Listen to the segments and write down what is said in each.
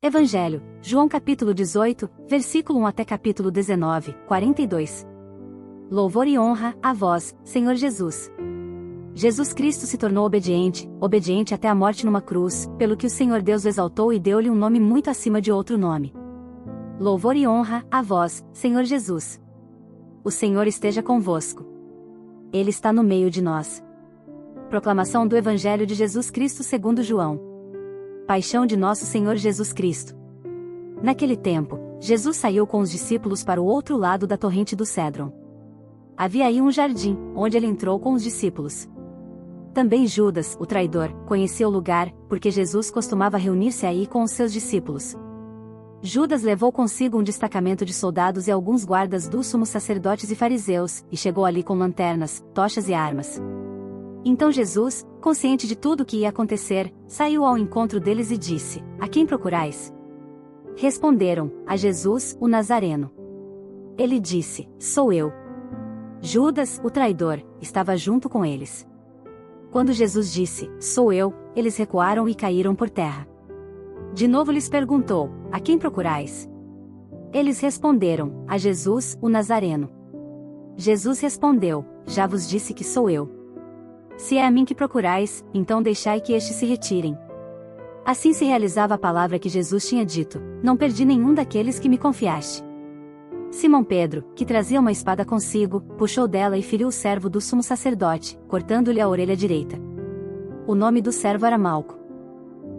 Evangelho, João capítulo 18, versículo 1 até capítulo 19, 42. Louvor e honra a vós, Senhor Jesus. Jesus Cristo se tornou obediente até a morte numa cruz, pelo que o Senhor Deus o exaltou e deu-lhe um nome muito acima de outro nome. Louvor e honra a vós, Senhor Jesus. O Senhor esteja convosco. Ele está no meio de nós. Proclamação do Evangelho de Jesus Cristo segundo João. Paixão de nosso Senhor Jesus Cristo. Naquele tempo, Jesus saiu com os discípulos para o outro lado da torrente do Cédron. Havia aí um jardim, onde ele entrou com os discípulos. Também Judas, o traidor, conhecia o lugar, porque Jesus costumava reunir-se aí com os seus discípulos. Judas levou consigo um destacamento de soldados e alguns guardas dos sumos sacerdotes e fariseus, e chegou ali com lanternas, tochas e armas. Então Jesus, consciente de tudo o que ia acontecer, saiu ao encontro deles e disse: A quem procurais? Responderam: A Jesus, o Nazareno. Ele disse: Sou eu. Judas, o traidor, estava junto com eles. Quando Jesus disse: Sou eu, eles recuaram e caíram por terra. De novo lhes perguntou: A quem procurais? Eles responderam: A Jesus, o Nazareno. Jesus respondeu: Já vos disse que sou eu. Se é a mim que procurais, então deixai que estes se retirem. Assim se realizava a palavra que Jesus tinha dito: Não perdi nenhum daqueles que me confiaste. Simão Pedro, que trazia uma espada consigo, puxou dela e feriu o servo do sumo sacerdote, cortando-lhe a orelha direita. O nome do servo era Malco.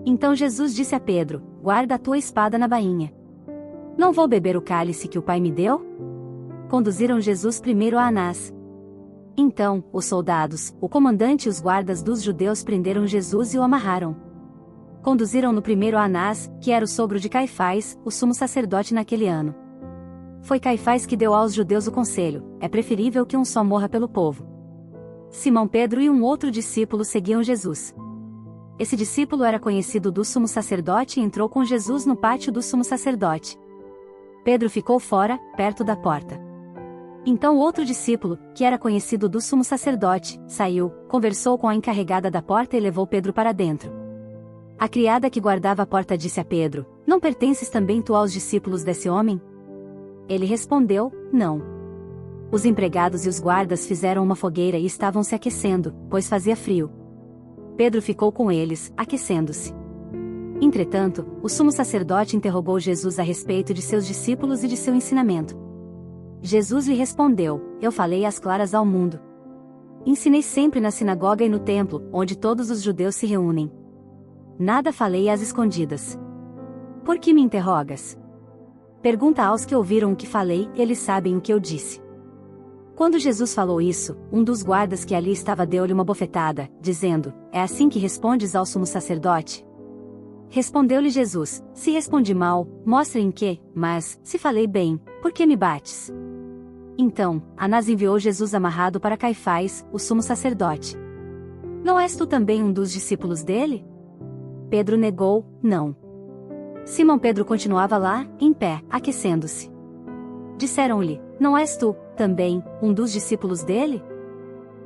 Então Jesus disse a Pedro: Guarda a tua espada na bainha. Não vou beber o cálice que o Pai me deu? Conduziram Jesus primeiro a Anás. Então, os soldados, o comandante e os guardas dos judeus prenderam Jesus e o amarraram. Conduziram-no primeiro a Anás, que era o sogro de Caifás, o sumo sacerdote naquele ano. Foi Caifás que deu aos judeus o conselho: é preferível que um só morra pelo povo. Simão Pedro e um outro discípulo seguiam Jesus. Esse discípulo era conhecido do sumo sacerdote e entrou com Jesus no pátio do sumo sacerdote. Pedro ficou fora, perto da porta. Então outro discípulo, que era conhecido do sumo sacerdote, saiu, conversou com a encarregada da porta e levou Pedro para dentro. A criada que guardava a porta disse a Pedro: Não pertences também tu aos discípulos desse homem? Ele respondeu: Não. Os empregados e os guardas fizeram uma fogueira e estavam se aquecendo, pois fazia frio. Pedro ficou com eles, aquecendo-se. Entretanto, o sumo sacerdote interrogou Jesus a respeito de seus discípulos e de seu ensinamento. Jesus lhe respondeu: Eu falei às claras ao mundo. Ensinei sempre na sinagoga e no templo, onde todos os judeus se reúnem. Nada falei às escondidas. Por que me interrogas? Pergunta aos que ouviram o que falei, eles sabem o que eu disse. Quando Jesus falou isso, um dos guardas que ali estava deu-lhe uma bofetada, dizendo: É assim que respondes ao sumo sacerdote? Respondeu-lhe Jesus: Se respondi mal, mostra em que, mas, se falei bem, por que me bates? Então, Anás enviou Jesus amarrado para Caifás, o sumo sacerdote. Não és tu também um dos discípulos dele? Pedro negou: Não. Simão Pedro continuava lá, em pé, aquecendo-se. Disseram-lhe: Não és tu, também, um dos discípulos dele?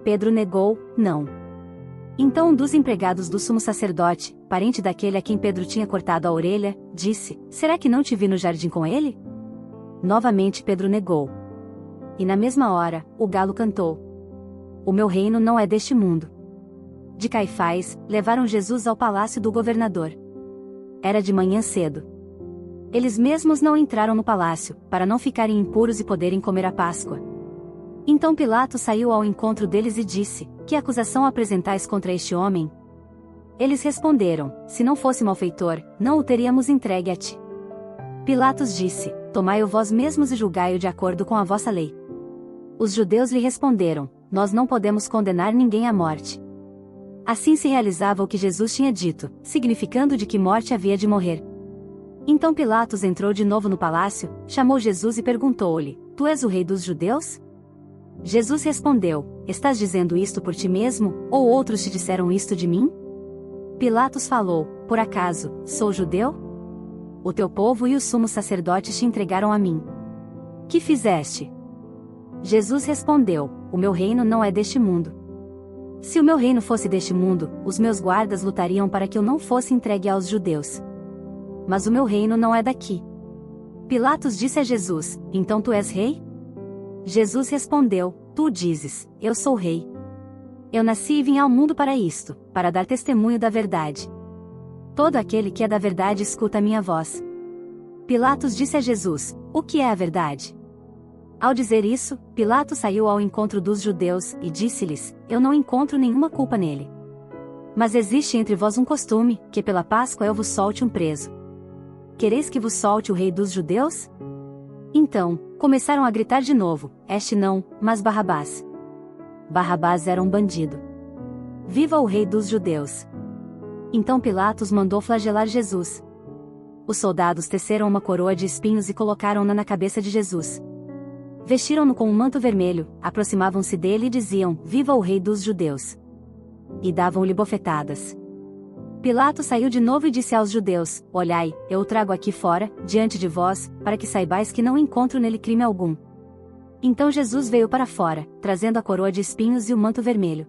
Pedro negou: Não. Então um dos empregados do sumo sacerdote, parente daquele a quem Pedro tinha cortado a orelha, disse: Será que não te vi no jardim com ele? Novamente Pedro negou. E na mesma hora, o galo cantou. O meu reino não é deste mundo. De Caifás, levaram Jesus ao palácio do governador. Era de manhã cedo. Eles mesmos não entraram no palácio, para não ficarem impuros e poderem comer a Páscoa. Então Pilatos saiu ao encontro deles e disse: Que acusação apresentais contra este homem? Eles responderam: Se não fosse malfeitor, não o teríamos entregue a ti. Pilatos disse: Tomai-o vós mesmos e julgai-o de acordo com a vossa lei. Os judeus lhe responderam: Nós não podemos condenar ninguém à morte. Assim se realizava o que Jesus tinha dito, significando de que morte havia de morrer. Então Pilatos entrou de novo no palácio, chamou Jesus e perguntou-lhe: Tu és o rei dos judeus? Jesus respondeu: Estás dizendo isto por ti mesmo, ou outros te disseram isto de mim? Pilatos falou: Por acaso, sou judeu? O teu povo e os sumos sacerdotes te entregaram a mim. Que fizeste? Jesus respondeu: O meu reino não é deste mundo. Se o meu reino fosse deste mundo, os meus guardas lutariam para que eu não fosse entregue aos judeus. mas o meu reino não é daqui. Pilatos disse a Jesus: então tu és rei? Jesus respondeu: tu o dizes, eu sou rei. Eu nasci e vim ao mundo para isto, para dar testemunho da verdade. Todo aquele que é da verdade escuta a minha voz. Pilatos disse a Jesus: o que é a verdade? Ao dizer isso, Pilatos saiu ao encontro dos judeus, e disse-lhes: eu não encontro nenhuma culpa nele. Mas existe entre vós um costume, que pela Páscoa eu vos solte um preso. Quereis que vos solte o rei dos judeus? Então, começaram a gritar de novo: este não, mas Barrabás. Barrabás era um bandido. Viva o rei dos judeus! Então Pilatos mandou flagelar Jesus. Os soldados teceram uma coroa de espinhos e colocaram-na na cabeça de Jesus. Vestiram-no com um manto vermelho, aproximavam-se dele e diziam: viva o rei dos judeus! E davam-lhe bofetadas. Pilatos saiu de novo e disse aos judeus: olhai, eu o trago aqui fora, diante de vós, para que saibais que não encontro nele crime algum. Então Jesus veio para fora, trazendo a coroa de espinhos e o manto vermelho.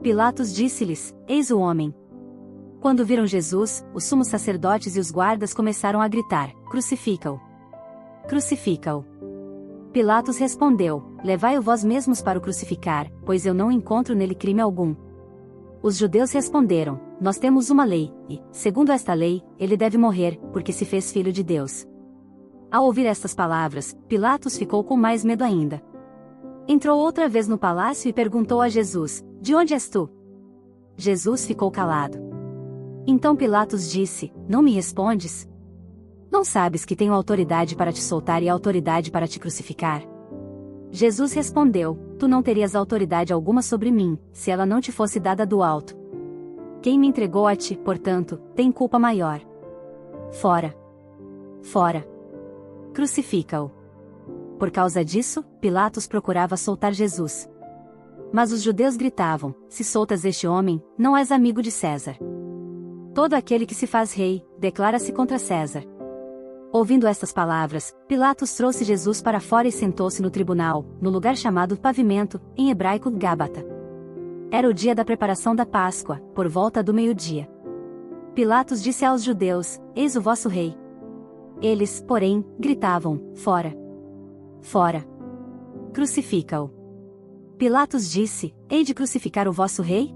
Pilatos disse-lhes: eis o homem. Quando viram Jesus, os sumos sacerdotes e os guardas começaram a gritar: crucifica-o! Crucifica-o! Pilatos respondeu: levai-o vós mesmos para o crucificar, pois eu não encontro nele crime algum. Os judeus responderam: nós temos uma lei, e, segundo esta lei, ele deve morrer, porque se fez filho de Deus. Ao ouvir estas palavras, Pilatos ficou com mais medo ainda. Entrou outra vez no palácio e perguntou a Jesus: de onde és tu? Jesus ficou calado. Então Pilatos disse: não me respondes? Não sabes que tenho autoridade para te soltar e autoridade para te crucificar? Jesus respondeu: tu não terias autoridade alguma sobre mim, se ela não te fosse dada do alto. Quem me entregou a ti, portanto, tem culpa maior. Fora! Fora! Crucifica-o! Por causa disso, Pilatos procurava soltar Jesus. Mas os judeus gritavam: se soltas este homem, não és amigo de César. Todo aquele que se faz rei, declara-se contra César. Ouvindo estas palavras, Pilatos trouxe Jesus para fora e sentou-se no tribunal, no lugar chamado Pavimento, em hebraico Gábata. Era o dia da preparação da Páscoa, por volta do meio-dia. Pilatos disse aos judeus: eis o vosso rei. Eles, porém, gritavam: fora! Fora! Crucifica-o! Pilatos disse: hei de crucificar o vosso rei?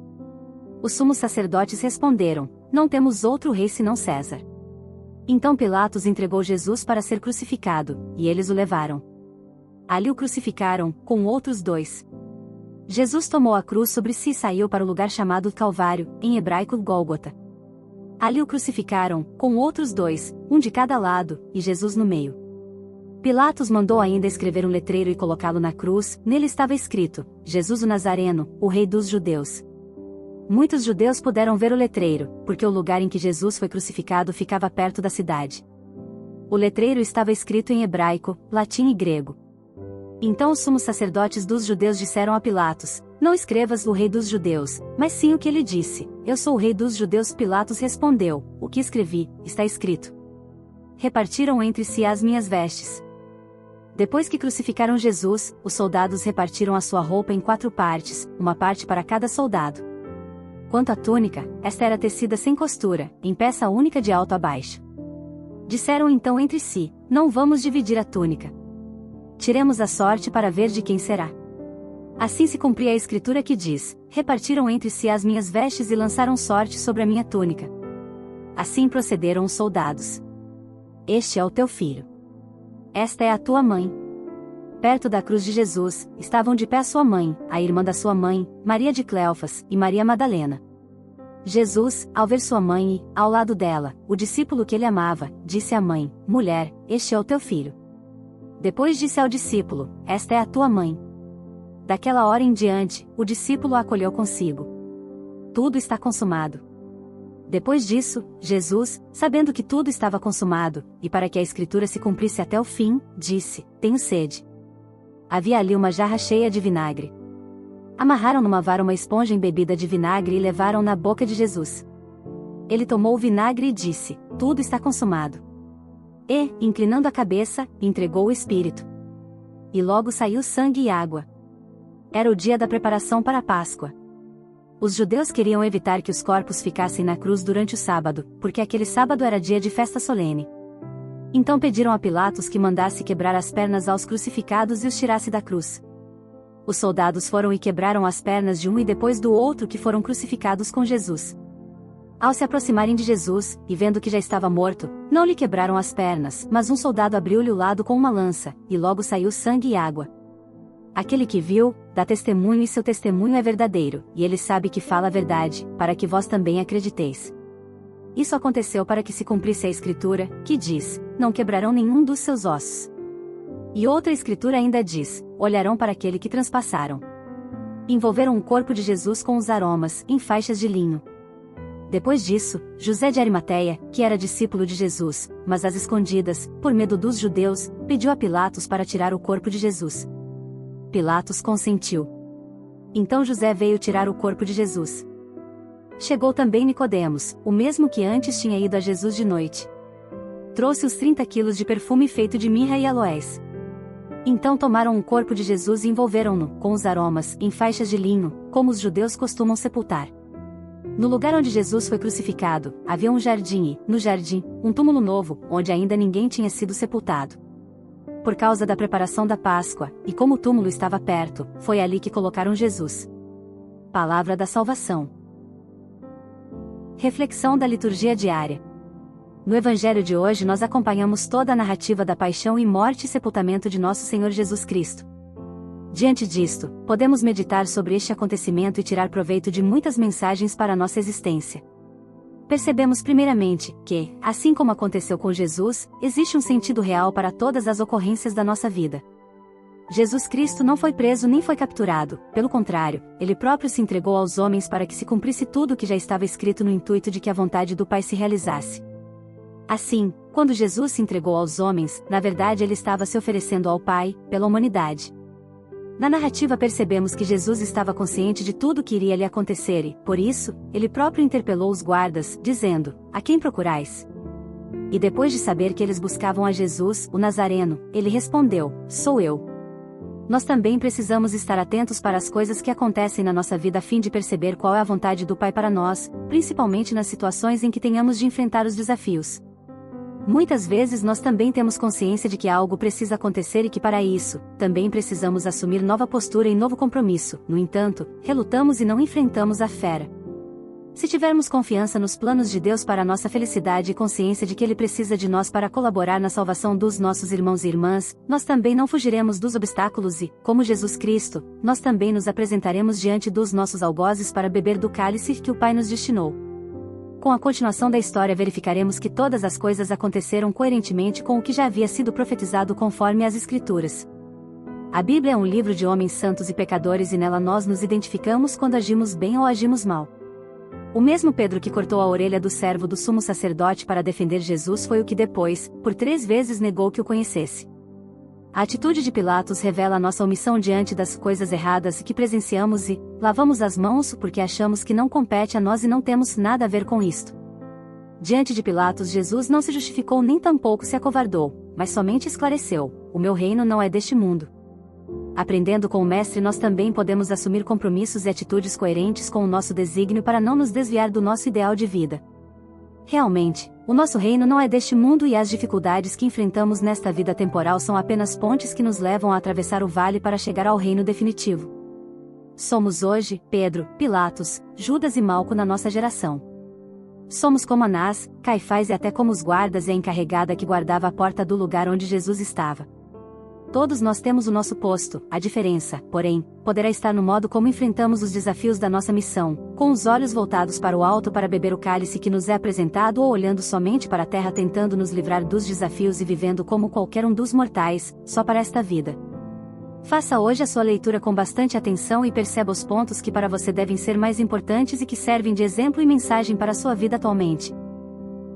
Os sumos sacerdotes responderam: não temos outro rei senão César. Então Pilatos entregou Jesus para ser crucificado, e eles o levaram. Ali o crucificaram, com outros dois. Jesus tomou a cruz sobre si e saiu para o lugar chamado Calvário, em hebraico Gólgota. Ali o crucificaram, com outros dois, um de cada lado, e Jesus no meio. Pilatos mandou ainda escrever um letreiro e colocá-lo na cruz. Nele estava escrito: Jesus o Nazareno, o rei dos judeus. Muitos judeus puderam ver o letreiro, porque o lugar em que Jesus foi crucificado ficava perto da cidade. O letreiro estava escrito em hebraico, latim e grego. Então os sumos sacerdotes dos judeus disseram a Pilatos: não escrevas o rei dos judeus, mas sim o que ele disse: eu sou o rei dos judeus. Pilatos respondeu: o que escrevi, está escrito. Repartiram entre si as minhas vestes. Depois que crucificaram Jesus, os soldados repartiram a sua roupa em 4 partes, uma parte para cada soldado. Quanto à túnica, esta era tecida sem costura, em peça única de alto a baixo. Disseram então entre si: não vamos dividir a túnica. Tiremos a sorte para ver de quem será. Assim se cumpria a escritura que diz: repartiram entre si as minhas vestes e lançaram sorte sobre a minha túnica. Assim procederam os soldados. Este é o teu filho. Esta é a tua mãe. Perto da cruz de Jesus, estavam de pé sua mãe, a irmã da sua mãe, Maria de Cleofas, e Maria Madalena. Jesus, ao ver sua mãe e, ao lado dela, o discípulo que ele amava, disse à mãe: mulher, este é o teu filho. Depois disse ao discípulo: esta é a tua mãe. Daquela hora em diante, o discípulo a acolheu consigo. Tudo está consumado. Depois disso, Jesus, sabendo que tudo estava consumado, e para que a escritura se cumprisse até o fim, disse: tenho sede. Havia ali uma jarra cheia de vinagre. Amarraram numa vara uma esponja embebida de vinagre e levaram na boca de Jesus. Ele tomou o vinagre e disse: tudo está consumado. E, inclinando a cabeça, entregou o Espírito. E logo saiu sangue e água. Era o dia da preparação para a Páscoa. Os judeus queriam evitar que os corpos ficassem na cruz durante o sábado, porque aquele sábado era dia de festa solene. Então pediram a Pilatos que mandasse quebrar as pernas aos crucificados e os tirasse da cruz. Os soldados foram e quebraram as pernas de um e depois do outro que foram crucificados com Jesus. Ao se aproximarem de Jesus, e vendo que já estava morto, não lhe quebraram as pernas, mas um soldado abriu-lhe o lado com uma lança, e logo saiu sangue e água. Aquele que viu, dá testemunho e seu testemunho é verdadeiro, e ele sabe que fala a verdade, para que vós também acrediteis. Isso aconteceu para que se cumprisse a escritura, que diz, não quebrarão nenhum dos seus ossos. E outra escritura ainda diz, olharão para aquele que transpassaram. Envolveram o corpo de Jesus com os aromas, em faixas de linho. Depois disso, José de Arimateia, que era discípulo de Jesus, mas às escondidas, por medo dos judeus, pediu a Pilatos para tirar o corpo de Jesus. Pilatos consentiu. Então José veio tirar o corpo de Jesus. Chegou também Nicodemos, o mesmo que antes tinha ido a Jesus de noite. Trouxe os 30 quilos de perfume feito de mirra e aloés. Então tomaram o corpo de Jesus e envolveram-no, com os aromas, em faixas de linho, como os judeus costumam sepultar. No lugar onde Jesus foi crucificado, havia um jardim e, no jardim, um túmulo novo, onde ainda ninguém tinha sido sepultado. Por causa da preparação da Páscoa, e como o túmulo estava perto, foi ali que colocaram Jesus. Palavra da salvação. Reflexão da liturgia diária. No Evangelho de hoje nós acompanhamos toda a narrativa da paixão e morte e sepultamento de nosso Senhor Jesus Cristo. Diante disto, podemos meditar sobre este acontecimento e tirar proveito de muitas mensagens para a nossa existência. Percebemos primeiramente que, assim como aconteceu com Jesus, existe um sentido real para todas as ocorrências da nossa vida. Jesus Cristo não foi preso nem foi capturado, pelo contrário, ele próprio se entregou aos homens para que se cumprisse tudo o que já estava escrito no intuito de que a vontade do Pai se realizasse. Assim, quando Jesus se entregou aos homens, na verdade ele estava se oferecendo ao Pai, pela humanidade. Na narrativa percebemos que Jesus estava consciente de tudo o que iria lhe acontecer e, por isso, ele próprio interpelou os guardas, dizendo, a quem procurais? E depois de saber que eles buscavam a Jesus, o Nazareno, ele respondeu, sou eu. Nós também precisamos estar atentos para as coisas que acontecem na nossa vida a fim de perceber qual é a vontade do Pai para nós, principalmente nas situações em que tenhamos de enfrentar os desafios. Muitas vezes nós também temos consciência de que algo precisa acontecer e que para isso, também precisamos assumir nova postura e novo compromisso, no entanto, relutamos e não enfrentamos a fera. Se tivermos confiança nos planos de Deus para a nossa felicidade e consciência de que Ele precisa de nós para colaborar na salvação dos nossos irmãos e irmãs, nós também não fugiremos dos obstáculos e, como Jesus Cristo, nós também nos apresentaremos diante dos nossos algozes para beber do cálice que o Pai nos destinou. Com a continuação da história verificaremos que todas as coisas aconteceram coerentemente com o que já havia sido profetizado conforme as Escrituras. A Bíblia é um livro de homens santos e pecadores e nela nós nos identificamos quando agimos bem ou agimos mal. O mesmo Pedro que cortou a orelha do servo do sumo sacerdote para defender Jesus foi o que depois, por 3 vezes negou que o conhecesse. A atitude de Pilatos revela a nossa omissão diante das coisas erradas que presenciamos e, lavamos as mãos porque achamos que não compete a nós e não temos nada a ver com isto. Diante de Pilatos Jesus não se justificou nem tampouco se acovardou, mas somente esclareceu, o meu reino não é deste mundo. Aprendendo com o Mestre nós também podemos assumir compromissos e atitudes coerentes com o nosso desígnio para não nos desviar do nosso ideal de vida. Realmente, o nosso reino não é deste mundo e as dificuldades que enfrentamos nesta vida temporal são apenas pontes que nos levam a atravessar o vale para chegar ao reino definitivo. Somos hoje, Pedro, Pilatos, Judas e Malco na nossa geração. Somos como Anás, Caifás e até como os guardas e a encarregada que guardava a porta do lugar onde Jesus estava. Todos nós temos o nosso posto, a diferença, porém, poderá estar no modo como enfrentamos os desafios da nossa missão, com os olhos voltados para o alto para beber o cálice que nos é apresentado ou olhando somente para a terra tentando nos livrar dos desafios e vivendo como qualquer um dos mortais, só para esta vida. Faça hoje a sua leitura com bastante atenção e perceba os pontos que para você devem ser mais importantes e que servem de exemplo e mensagem para a sua vida atualmente.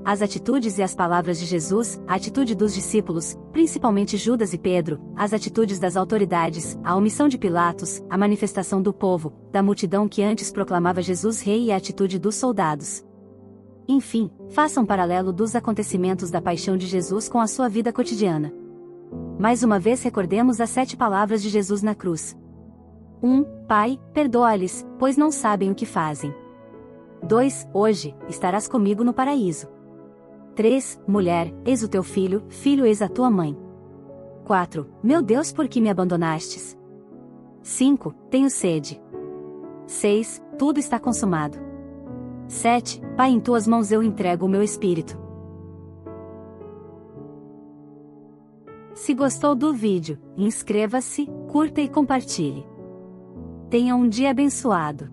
As atitudes e as palavras de Jesus, a atitude dos discípulos, principalmente Judas e Pedro, as atitudes das autoridades, a omissão de Pilatos, a manifestação do povo, da multidão que antes proclamava Jesus rei e a atitude dos soldados. Enfim, faça um paralelo dos acontecimentos da paixão de Jesus com a sua vida cotidiana. Mais uma vez recordemos as 7 palavras de Jesus na cruz. 1. Pai, perdoa-lhes, pois não sabem o que fazem. 2. Hoje, estarás comigo no paraíso. 3. Mulher, eis o teu filho, filho eis a tua mãe. 4. Meu Deus, por que me abandonastes? 5. Tenho sede. 6. Tudo está consumado. 7. Pai, em tuas mãos eu entrego o meu espírito. Se gostou do vídeo, inscreva-se, curta e compartilhe. Tenha um dia abençoado.